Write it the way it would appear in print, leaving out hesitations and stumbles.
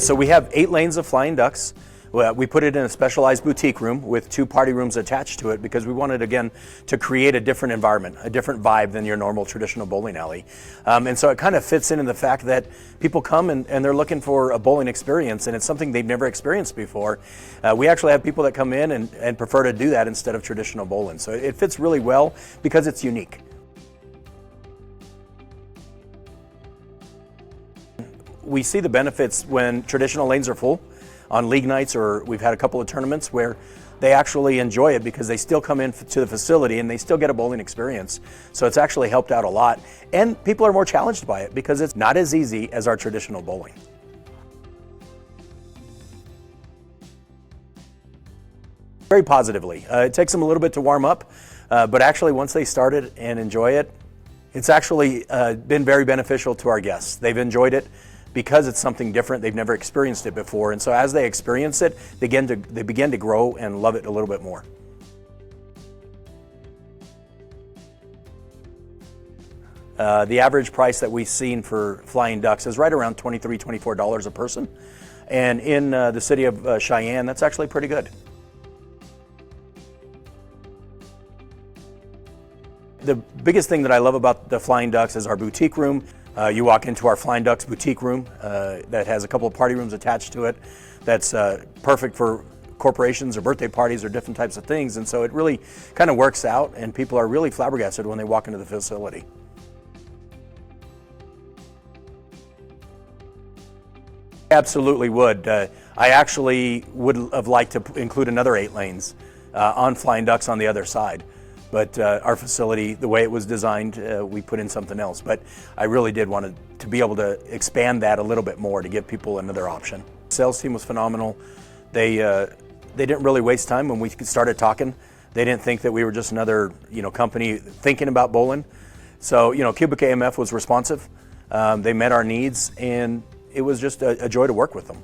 So we have 8 lanes of flying ducks. We put it in a specialized boutique room with 2 party rooms attached to it because we wanted, again, to create a different environment, a different vibe than your normal traditional bowling alley. And so it kind of fits in the fact that people come and they're looking for a bowling experience, and it's something they've never experienced before. We actually have people that come in and prefer to do that instead of traditional bowling. So it fits really well because it's unique. We see the benefits when traditional lanes are full on league nights, or we've had a couple of tournaments where they actually enjoy it because they still come in to the facility and they still get a bowling experience. So it's actually helped out a lot, and people are more challenged by it because it's not as easy as our traditional bowling. Very positively. It takes them a little bit to warm up, but actually once they start it and enjoy it, it's actually been very beneficial to our guests. They've enjoyed it because it's something different. They've never experienced it before, and so as they experience it, they begin to grow and love it a little bit more. The average price that we've seen for flying ducks is right around $23, $24 a person, and in the city of Cheyenne, that's actually pretty good. The biggest thing that I love about the Flying Ducks is our boutique room. You walk into our Flying Ducks boutique room that has a couple of party rooms attached to it. That's perfect for corporations or birthday parties or different types of things. And so it really kind of works out, and people are really flabbergasted when they walk into the facility. Absolutely would. I actually would have liked to include another 8 lanes on Flying Ducks on the other side. But our facility, the way it was designed, we put in something else. But I really did want to be able to expand that a little bit more to give people another option. The sales team was phenomenal. They didn't really waste time when we started talking. They didn't think that we were just another company thinking about bowling. So Cubic AMF was responsive. They met our needs, and it was just a joy to work with them.